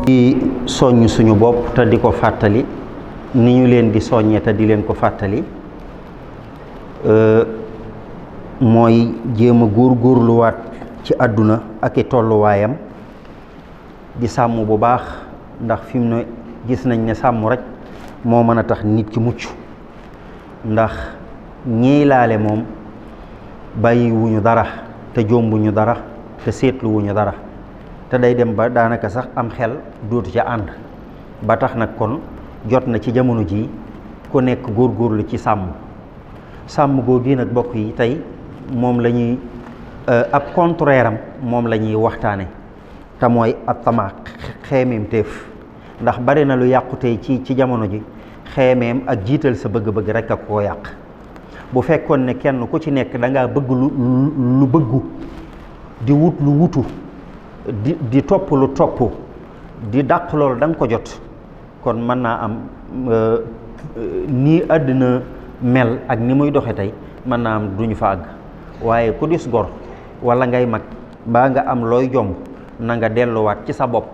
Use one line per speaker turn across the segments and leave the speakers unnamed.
di soññ suñu bopp te di ko fàttali ni ñu leen di soññee te di leen ko fàttali mooy jéem a góorgóorluwaat ci àdduna ak i tolluwaayam di sàmm bu baax ndax fi mu ne gis nañ ne sàmm rek moo mën a tax nit ki mucc ndax ñiy laale moom bàyyiwuñu dara te jombuñu dara te seetluwuñu dara te day dem ba daanaka sax am xel dootu ca ànd ba tax nag kon jot na ci jamono ji ku nekk góorgóorlu ci sàmm googu nag bokk yi tey moom la ñuy ab contraire am moom la ñuy waxtaane te mooy ab tama xeemeem téef ndax bari na lu yàqu tey ci jamono ji xeemeem ak jiital sa bëgg-bëgg rek ak koo yàq bu fekkoon ne kenn ku ci nekk da ngaa bëgg lu bëggu di wut lu wutu di topp lu topp di dàq loolu da nga ko jot kon mën naa am nii àddina mel ak ni muy doxe tey mën naa am duñu fa àgg waaye ku dis gor wala ngay mag mbaa nga am looy jomb na nga delluwaat ci sa bopp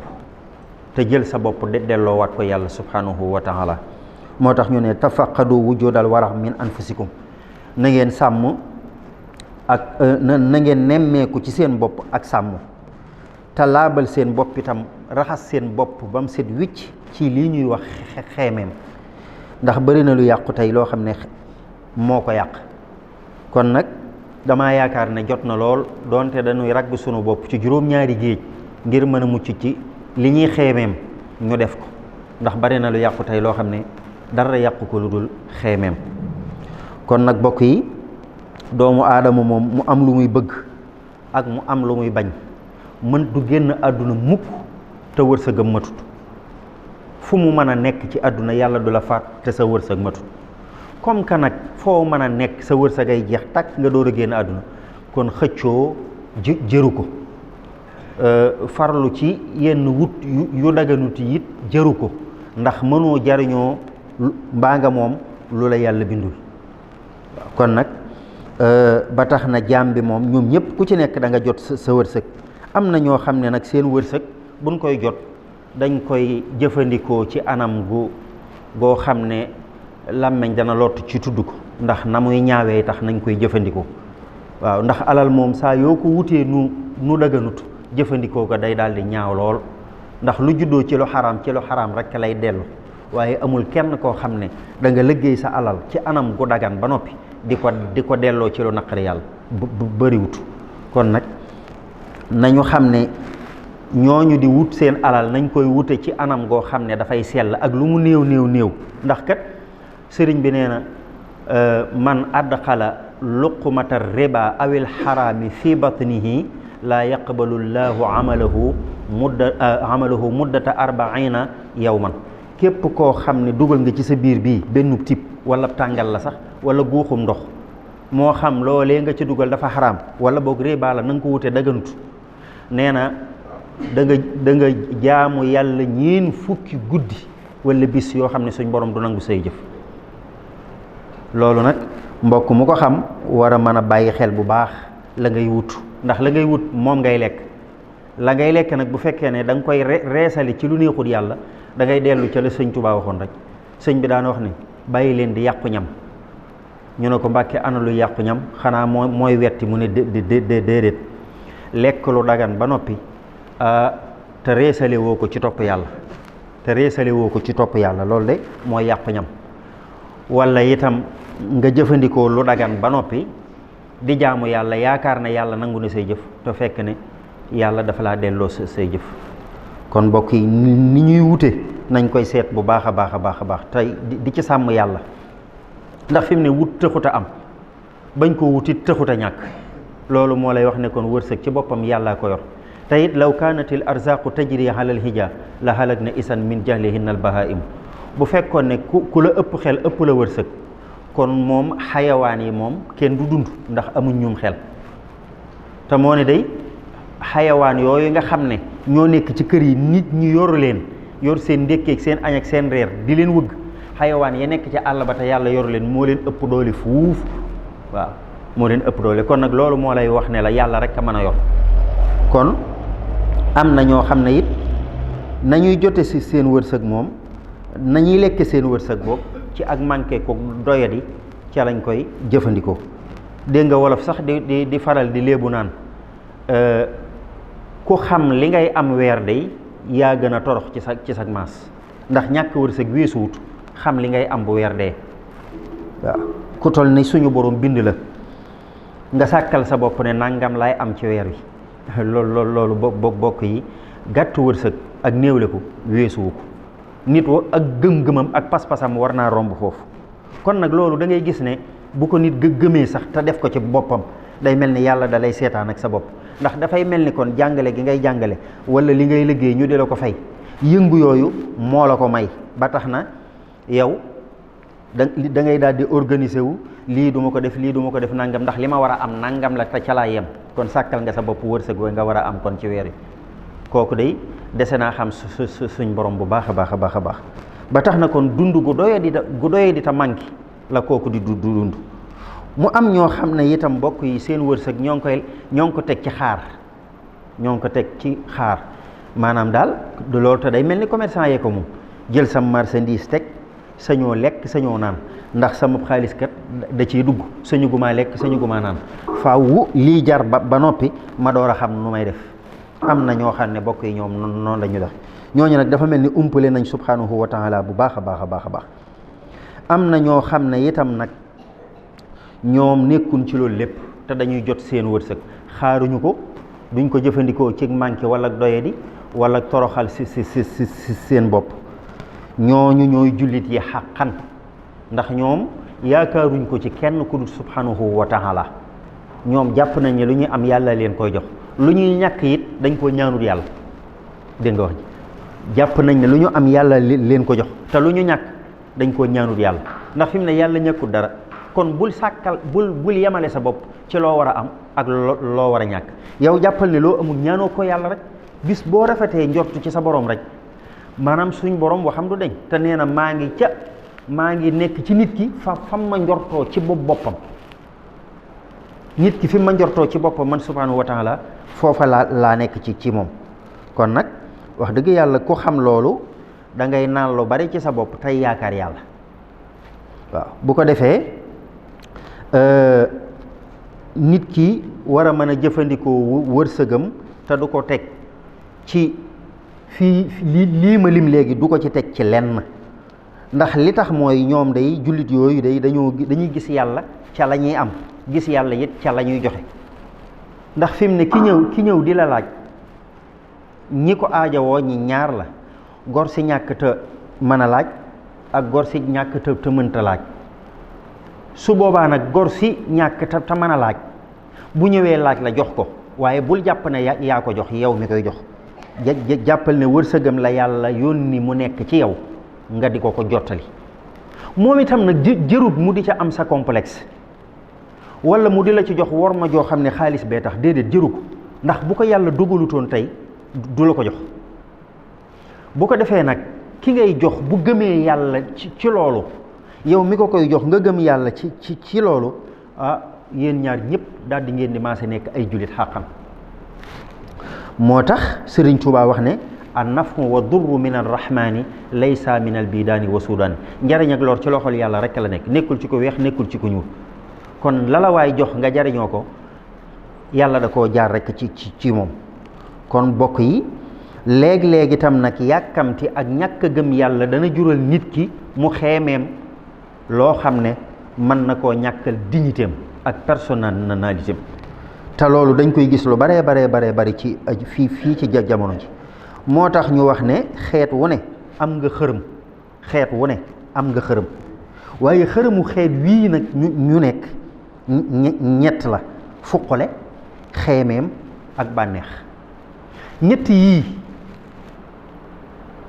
te jël sa bopp delloowaat ko yàlla subhanahu wa taala moo tax ñu ne tafaqadu wujudal warax min anfusikum na ngeen sàmm ak na ngeen nemmeeku ci seen bopp ak sàmm te laabal seen bopp itam raxas seen bopp ba mu set wicc ci lii ñuy wax xeemeem ndax bari na lu yàqu tey loo xam ne moo ko yàq kon nag dama yaakaar ne jot na lool doonte dañuy ragg sunu bopp ci juróom-ñaari géej ngir mën a mucc ci li ñuy xeemeem ñu def ko ndax bari na lu yàqu tey loo xam ne dara yàqu ko lu dul xeemeem kon nag bokk yi doomu aadama moom mu am lu muy bëgg ak mu am lu muy bañ mën du génn àdduna mukk te wërsëgam matut fu mu mën a nekk ci àdduna yàlla du la faat te sa wërsëg matut comme que nag foo mën a nekk sa wërsëg ay jeex takk nga door a génn àdduna kon xëccoo jëru ko farlu ci yenn wut yu daganuti it jëru ko ndax mënoo jariñoo mbaa nga moom lu la yàlla bindul kon nag ba tax na jaam bi moom ñoom ñëpp ku ci nekk da nga jot sa wërsëg am na ñoo xam ne nag seen wërsëg buñ koy jot dañ koy jëfandikoo ci anam goo xam ne làmmeñ dana lott ci tudd ko ndax na muy ñaawee tax nañ koy jëfandikoo waaw ndax alal moom saa yoo ko wutee nu daganut jëfandikoo ko day daal di ñaaw lool ndax lu juddoo ci lu xaraam rek lay dellu waaye amul kenn koo xam ne da nga liggéey sa alal ci anam gu dagan ba noppi di ko delloo ci lu naqari yàlla bëriwut kon nag nañu xam ne ñooñu di wut seen alal nañ koy wute ci anam goo xam ne dafay sell ak lu mu néew ndax kat sëriñ bi nee na man adxala luqmata riba awil xaraami fi batnihi laa yaqbalu llaahu amalahu muddata arbaina yawman képp koo xam ne dugal nga ci sa biir bii benn tib wala tàngal la sax wala guuxum ndox moo xam loolee nga ci dugal dafa xaraam wala boog riba la na nga ko wute daganut nee na da nga jaamu yàlla ñeen fukki guddi wala bis yoo xam ne suñ borom du nangu say jëf loolu nag mbokk mu ko xam war a mën a bàyyi xel bu baax la ngay wut ndax la ngay wut moom ngay lekk la ngay lekk nag bu fekkee ne da nga koy reesali ci lu neexul yàlla da ngay dellu ca la sëñ Tuubaa waxoon rek sëñ bi daan wax ni bàyyi leen di yàqu ñam ñu ne ko Mbàkke ana lu yàqu ñam xanaa mooy wetti mu ne déedéet lekk lu dagan ba noppi te reesale woo ko ci topp yàlla loolu de mooy yàqu ñam wala itam nga jëfandikoo lu dagan ba noppi di jaamu yàlla yaakaar ne yàlla nangu na say jëf te fekk ne yàlla dafa laa delloo say jëf kon mbokk yi ni ñuy wute nañ koy seet bu baax a baax tey di ci sàmm yàlla ndax fi mu ne wut tëxut a am bañ ko wutit tëxut a ñàkk loolu moo lay wax ne kon wërsëg ci boppam yàllaa ko yor te it law kaanatil arzaqu tajri alal hija la halak na isan min jahlihinna al bahaim bu fekkoon ne ku la ëpp xel ëpp la wërsëg kon moom xayawaan yi moom kenn du dund ndax amuñ ñum xel te moo ne day xayawaan yooyu nga xam ne ñoo nekk ci kër yi nit ñi yoru leen yor seen ndékkeeg seen añ ak seen reer di leen wëgg xayawaan ya nekk ci àll ba te yàlla yoru leen moo leen ëpp doole fuuf waaw moo leen ëpp doole kon nag loolu moo lay wax ne la yàlla rek a mën a yor kon am na ñoo xam ne it nañuy jote si seen wërsëg moom nañuy lekke seen wërsëg boobu ci ak manqué ko doyadi ca lañ koy jëfandikoo. dégg nga wolof sax di faral di léebu naan ku xam li ngay am weer day yaa gën a torox ci sa maas, ndax ñàkk wërsëg weesuwut xam li ngay am bu weer dee. waaw ku toll ni suñu borom bind la nga sàkkal sa bopp ne nangam laay am ci weer wi loolu bokk yi gàttu wërsëg ak néewle ko weesuwu ko. nit ak gëm-gëmam ak pas-pasam war naa romb foofu. kon nag loolu da ngay gis ne bu ko nit gëmee sax te def ko ci boppam day mel ni yàlla da lay seetaan ak sa bopp, ndax dafay mel ni kon jàngale gi ngay jàngale wala li ngay liggéey ñu di la ko fay yëngu yooyu moo la ko may ba tax na yow da ngay daal di organiser wu lii du ma ko def lii du ma ko def nangam ndax li ma war a am nangam la te ca laa yem. kon sàkkal nga sa bopp wërsëg nga war a am kon ci weer wi. kooku day dese naa xam suñ borom bu baax a baax a baax a baax ba tax na kon dund gu doye di ta manqué la kooku di dund. mu am ñoo xam ne itam mbokk yi seen wërsëg ñoo ngi ko teg ci xaar maanaam daal du loolu te day mel ni commerçant yee ko moom jël sa marchandise teg sañoo lekk sañoo naan ndax sama xaalis kat da ciy dugg sañu gumaa lekk sañu gumaa naan faaw lii jar ba noppi ma door a xam nu may def. am na ñoo xam ne bokk yi ñoom noonu la ñu def ñooñu nag dafa mel ni umpale nañ subhanahu wa taala bu baax a baax a baax a baax. am na ñoo xam ne itam nag ñoom nekkuñ ci loolu lépp te dañuy jot seen wërsëg xaaruñu ko duñ ko jëfandikoo ci manqué wala doyadi wala toroxal si seen bopp. ñooñu ñooy jullit yi xaqan ndax ñoom yaakaaruñ ko ci kenn ku dul subhanahu wa taala. ñoom jàpp nañ ne lu ñuy am yàlla leen koy jox lu ñuy ñàkk it dañ ko ñaanul yàlla. dégg nga wax ji jàpp nañ ne lu ñu am yàlla leen ko jox te lu ñu ñàkk dañ koo ñaanul yàlla ndax fi mu ne yàlla ñàkkul dara. kon bul yemale sa bopp ci loo war a am ak loo war a ñàkk. yow jàppal ne loo amul ñaanoo ko yàlla rek bis boo rafetee njortu ci sa borom rek maanaam suñ borom waxam du deñ te nee na maa ngi nekk ci nit ki fam ma njortoo ci boppam. nit ki fi ma njortoo ci boppam man subhanahu wa taala foofa laa nekk ci moom. kon nag wax dëgg yàlla ku xam loolu da ngay naan lu bari ci sa bopp tey yaakaar yàlla. waaw bu ko defee nit ki war a mën a jëfandikoo wërsëgam te du ko teg ci fii lii ma lim léegi du ko ci teg ci lenn ndax li tax mooy ñoom day jullit yooyu day dañuy gis yàlla ca la ñuy am gis yàlla it ca la ñuy joxe. ndax fi mu ne ki ñëw di la laaj ñi ko aajowoo ñi ñaar la gor si ñàkk te mën a laaj ak gor si ñàkk te mënta laaj. su boobaa nag gor si ñàkk te mën a laaj bu ñëwee laaj la jox ko waaye bul jàpp ne yaa ko jox yow mi koy jox jàppal ne wërsëgam la yàlla yónni mu nekk ci yow nga di ko jottali. moom itam nag jërut mu di ca am sa complexe wala mu di la ci jox war ma joo xam ne xaalis bee tax déedéet jëru ko ndax bu ko yàlla dogalutoon tey du la ko jox. bu ko defee nag ki ngay jox bu gëmee yàlla ci loolu yow mi ko koy jox nga gëm yàlla ci loolu yéen ñaar ñëpp daal di ngeen di maase nekk ay jullit xàqan. moo tax Sëriñ Tuubaa wax ne an nafu wa durru min arrahmani laysa min al bidaani wa sudaani. njariñ ak lor ci loxol yàlla rek la nekk, nekkul ci ko weex nekkul ci ko ñuul. kon la waay jox nga jariñoo ko yàlla da koo jaar rek ci moom. kon bokk yi léeg-léeg itam nag yàkkamti ak ñàkk a gëm yàlla dana jural nit ki mu xeemeem loo xam ne mën na koo ñàkkal dignitéem ak personnalitéem. te loolu dañ koy gis lu baree bari ci fii ci jamono ji. moo tax ñu wax ne xeet wu ne am nga xërëm waaye xërëmu xeet wii nag ñu nekk ñett la: fuqale, xeemeem ak bànneex. ñett yii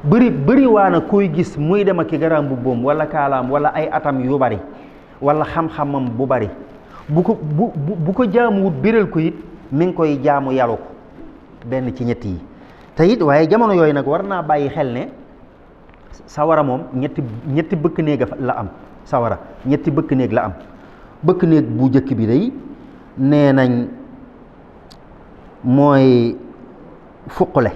bëri waa na koy gis muy dem ak garaam bu boom wala kaalaam wala ay atam yu bari wala xam-xamam bu bari bu ko jaamuwut biral ko it mi ngi koy jaamu yàlla ko benn ci ñett yi. te it waaye jamono yooyu nag war naa bàyyi xel ne sawara moom ñetti bëkk néeg la am. sawara ñetti bëkk néeg la am. bëkk néeg bu njëkk bi day nee nañ mooy fuqale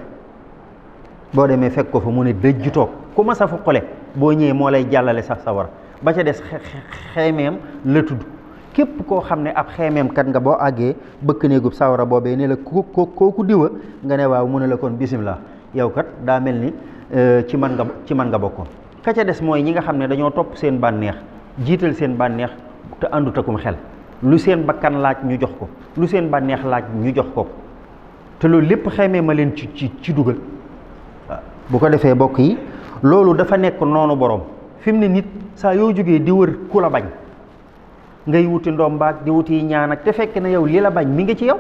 boo demee fekk ko fa mu ne dëjju toog ku ma sa fuqale boo ñëwee moo lay jàllale sax sawara ba ca des xeemeem la tudd képp koo xam ne ab xeemeem kat nga boo àggee bëkk néegub sawara boobee ne la kooku diwa nga ne waaw mu ne la kon bisimilah yow kat daa mel ni ci man nga bokkoon. ka ca des mooy ñi nga xam ne dañoo topp seen bànneex jiital seen bànneex te àndut akum xel lu seen bakkan laaj ñu jox ko lu seen bànneex laaj ñu jox ko te loolu lépp xeemee ma leen ci dugal. bu ko defee bokk yi loolu dafa nekk noonu borom fi mu ne nit saa yoo jógee di wër ku la bañ ngay wuti ndombaak di wuti ñaan ak te fekk na yow li la bañ mi ngi ci yow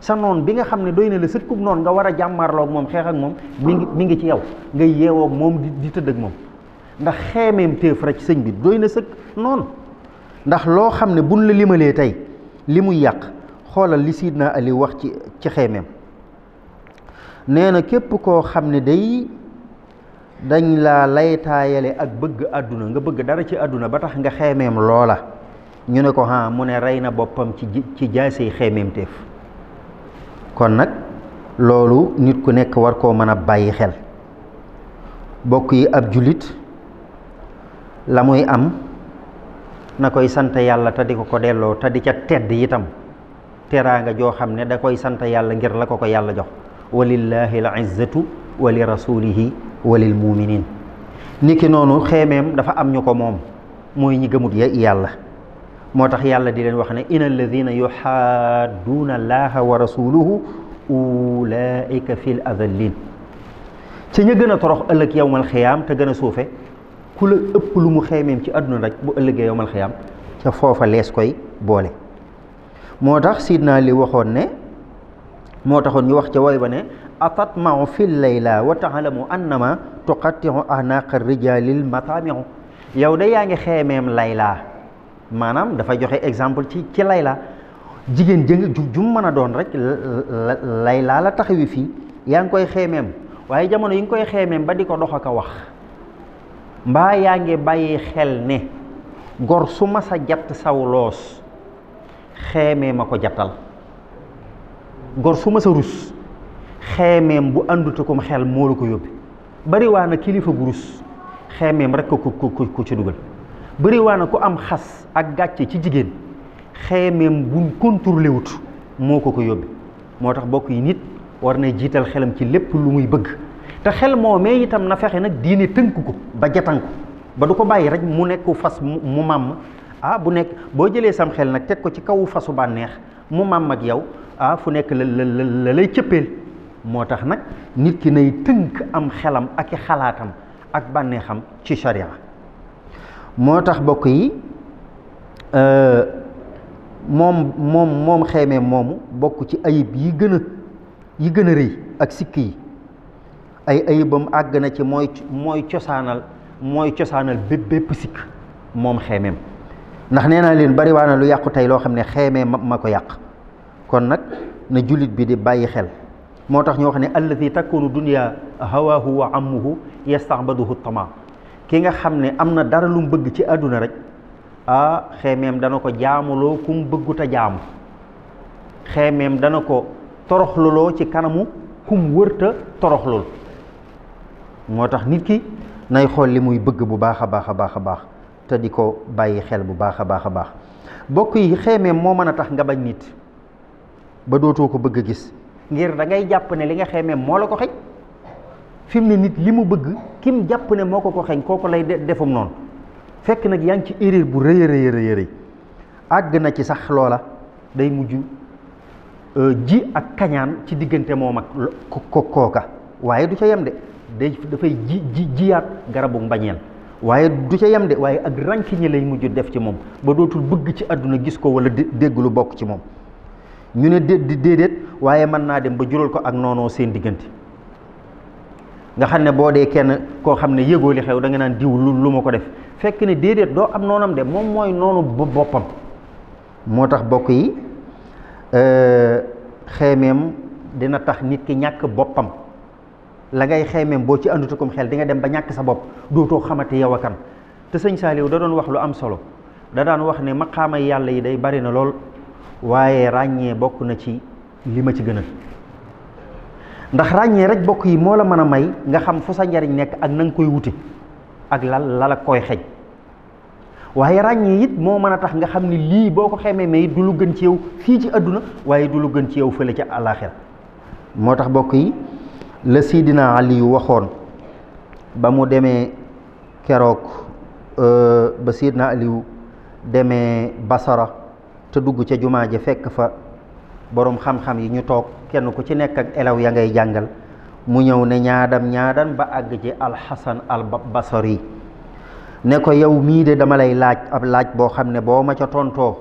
sa noon bi nga xam ne doy na la sëtkub noonu nga war a jàmmarloog moom xeex ak moom mi ngi ci yow ngay yeewoog moom di tëdd ak moom ndax xeemeem téef rek sëñ bi doy na sëkk noonu ndax loo xam ne buñ la limalee tey li muy yàq xoolal li Sidna Ali wax ci xeemeem nee na képp koo xam ne dañ laa laytaayale ak bëgg àdduna nga bëgg dara ci àdduna ba tax nga xeemeem loola ñu ne ko mu ne rey na boppam ci jaasey xeemeem téef kon nag loolu nit ku nekk war koo mën a bàyyi xel bokk yi ab jullit la muy am na koy sant yàlla te di ko delloo te di ca tedd itam teraanga joo xam ne da koy sant yàlla ngir la ko yàlla jox walillahi al izzatu wa li rasulihi wa lil muminin niki noonu xeemeem dafa am ñu ko moom mooy ñi gëmut yàlla moo tax yàlla di leen wax ne inna alladina yuxaadduuna allaha wa rasuluhu ulaika fil adallin ci ña gën a torox ëllëg yowmal xiyaam te gën a suufe ku la ëpp lu mu xeemeem ci àdduna rek bu ëllëgee yowmal xiyaam ca foofa lees koy boole moo tax sidna li waxoon ne moo taxoon ñu wax ca woy ba ne atatmau fi layla wa taalamu annama tuqattiu anaqa rijalil matamiu yow de yaa ngi xeemeem layla maanaam dafa joxe exemple ci layla jigéen jum mën a doon rek layla la taxawi fii yaa ngi koy xeemeem waaye jamono yi nga koy xeemeem ba di ko dox ak a wax mbaa yaa ngi bàyyi xel ne gor su ma sa jatt saw loos xeemee ma ko jattal gor su ma sa rus xeemeem bu àndutukum xel moo la ko yóbbi bari waa na kilifa gu rus xeemeem rek ko ci dugal bari waa na ku am xas ak gàcce ci jigéen xeemeem buñ contrôlé wut moo ko yóbbi moo tax bokk yi nit war na jiital xelam ci lépp lu muy bëgg te xel moomee itam na fexe nag diine tënk ko ba jatan ko ba du ko bàyyi rek mu nekk fas mu màmm bu nekk boo jëlee sam xel nag teg ko ci kawu fasu bànneex mu màmm ak yow fu nekk la lay cëppeel moo tax nag nit ki nay tënk am xelam ak i xalaatam ak bànneexam ci sharia moo tax bokk yi moom xeemee moomu bokk ci ayib yi gën a rëy ak sikk yi ay ayibam àgg na ci mooy cosaanal bépp sikk moom xeemeem ndax nee naa leen bari waa na lu yàqu tey loo xam ne xeemee ma ko yàq kon nag na jullit bi di bàyyi xel moo tax ñu wax ne alladi takunu dunya hawaahu wa amuhu yastaxbaduhu tama ki nga xam ne am na dara lu mu bëgg ci àdduna rek xeemeem dana ko jaamuloo ku mu bëggut a jaamu xeemeem dana ko toroxluloo ci kanamu ku mu wërta toroxlul moo tax nit ki nay xool li muy bëgg bu baax a baax a baax a baax te di ko bàyyi xel bu baax a baax a baax bokk yi xeemeem moo mën a tax nga bañ nit ba dootoo ko bëgg a gis ngir da ngay jàpp ne li nga xeemeem moo la ko xeñ fi mu ne nit li mu bëgg kim jàpp ne moo ko xeñ kooku lay defum noonu fekk nag yaa ngi ci erreur bu rëy a rëy àgg na ci sax loola day mujj ji ak kañaan ci diggante moom ak kooka waaye du ca yem de dafay jiyaat garabu mbañeel waaye du ca yem de waaye ak rànki ñi lay mujj def ci moom ba dootul bëgg ci àdduna gis ko wala dégg lu bokk ci moom ñu ne déedéet waaye mën naa dem ba jural ko ak noonoo seen diggante nga xam ne boo dee kenn koo xam ne yëgoo li xew da nga naan diw lu ma ko def fekk ne déedéet doo am noonam de moom mooy noonu boppam moo tax bokk yi xeemeem dina tax nit ki ñàkk boppam la ngay xeemeem boo ci àndutukum xel di nga dem ba ñàkk sa bopp dootoo xamante yow a kan te sëñ Saaliw da doon wax lu am solo da daan wax ne maqaama yàlla yi day bari na lool waaye ràññee bokk na ci li ma ci gënal ndax ràññee rek bokk yi moo la mën a may nga xam fu sa njariñ nekk ak na nga koy wute ak la la koy xej waaye ràññee it moo mën a tax nga xam ni lii boo ko xamee mais du lu gën ci yow fii ci àdduna waaye du lu gën ci yow fële ca àllaaxira moo tax bokk yi la Sidina Aliyu waxoon ba mu demee keroog ba Sidina Aliyu demee Basara te dugg ca jumaa ja fekk fa boroom xam-xam yi ñu toog kenn ku ci nekk ak elew ya ngay jàngal mu ñëw ne ñaadan ba àgg ci alxasan al basari ne ko yow mii de dama lay laaj ab laaj boo xam ne boo ma ca tontoo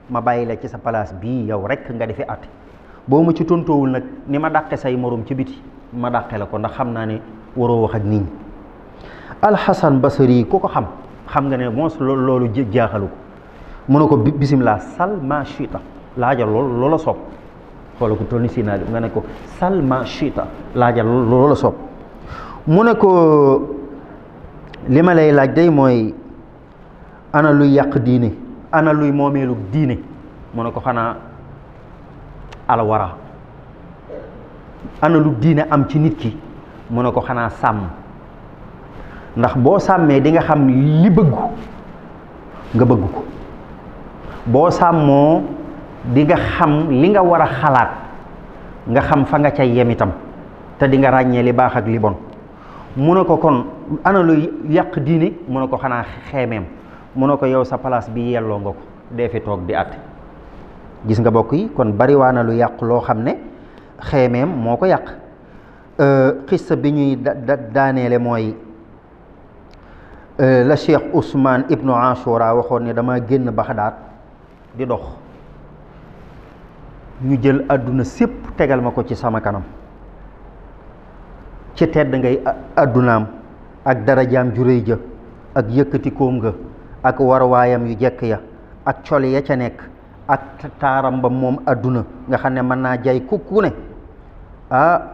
ma bàyyi la ci sa place bii yow rek nga defi at boo ma ci tontoowul nag ni ma dàqe say morom ci biti ma dàqe la ko ndax xam naa ne waroo wax ak nit ñi alxasan basari ku ko xam nga ne moos loolu jaaxalu ko mu ne ko bisimilah sal ma chita laajal loola soob xoola ko toll ni si naa nga ne ko sal ma chita laajal loola soob mu ne ko li ma lay laaj day mooy ana luy yàq diine ana luy moomeelu diine mu ne ko xanaa alwara ana lu diine am ci nit ki mu ne ko xanaa sàmm ndax boo sàmmee di nga xam li bëggu nga bëgg ko boo sàmmoo di nga xam li nga war a xalaat nga xam fa nga ca yem itam te di nga ràññee li baax ak li bon mu ne ko kon ana lu yàq diine mu ne ko xanaa xeemeem mu ne ko yow sa place bi yelloo nga ko dee fi toog di àtte gis nga bokk yi kon bariwaa na lu yàq loo xam ne xeemeem moo ko yàq xissa bi ñuy daaneele mooy la Cheikh Ousmane Ibnu Ashura waxoon ne dama génn Baxdaad di dox ñu jël àdduna sépp tegal ma ko ci sama kanam ci tedd ngay àddunaam ak darajaam ju réy ja ak yëkkati koom nga ak warwaayam yu jekk ya ak col ya ca nekk ak taaram ba moom àdduna nga xam ne mën naa jay ku ne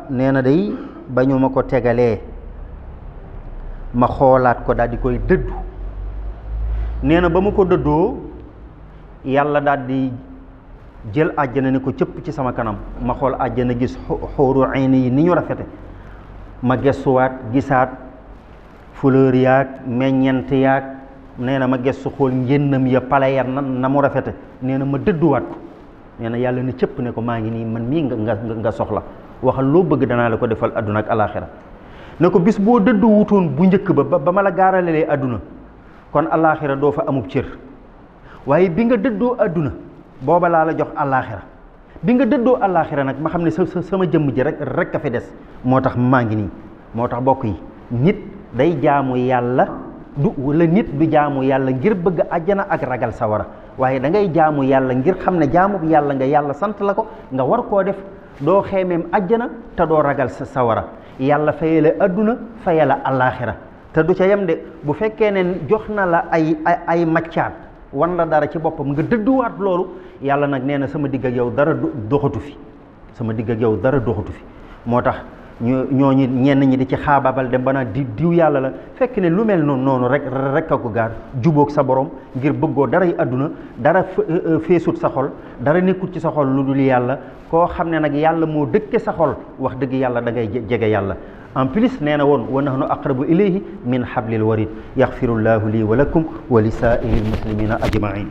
nee na day ba ñu ma ko tegalee ma xoolaat ko daal di koy dëddu nee na ba ma ko dëddoo yàlla daal di jël àjjana ne ko cëpp ci sama kanam ma xool àjjana gis xóoru ayni yi ni ñu rafete ma gestuwaat gisaat fleur yaag meññent yaag nee na ma gestu xool njënnam ya pale ya na mu rafete nee na ma dëdduwaat ko nee na yàlla ne cëpp ne ko maa ngi nii man mii nga soxla waxal loo bëgg danaa la ko defal adduna ak alaxira ne ko bis boo dëddu wutoon bu njëkk ba ma la gaaralelee adduna kon alaxira doo fa amub cër waaye bi nga dëddoo adduna booba laa la jox alaxira bi nga dëddoo alaxira nag ma xam ne sama jëmm ji rek a fi des moo tax maa ngi nii moo tax bokk yi nit day jaamu yàlla wala nit du jaamu yàlla ngir bëgg àjjana ak ragal sawara waaye da ngay jaamu yàlla ngir xam ne jaamu yàlla nga yàlla sant la ko nga war koo def doo xeemeem àjjana te doo ragal sa sawara yàlla fayale adduna fayala alaxira te du ca yem de bu fekkee ne jox na la ay maccaat wan la dara ci boppam nga dëdduwaat loolu yàlla nag nee na sama digg ak yow dara doxatu fi sama digg ak yow dara doxatu fi moo tax ñooñu ñenn ñi di ci xaababal dem ba naa diw yàlla la fekk ne lu mel noonu rek a ko gaar jubóog sa borom ngir bëggoo daray àdduna dara feesut sa xol dara nekkut ci sa xol lu dul yàlla koo xam ne nag yàlla moo dëkke sa xol wax dëgg yàlla da ngay jege yàlla en plus nee na woon wa nahnu aqrabu ilayhi min hablil warid yaxfirullahu lii wa lakum wa li saa'iril muslimina ajmain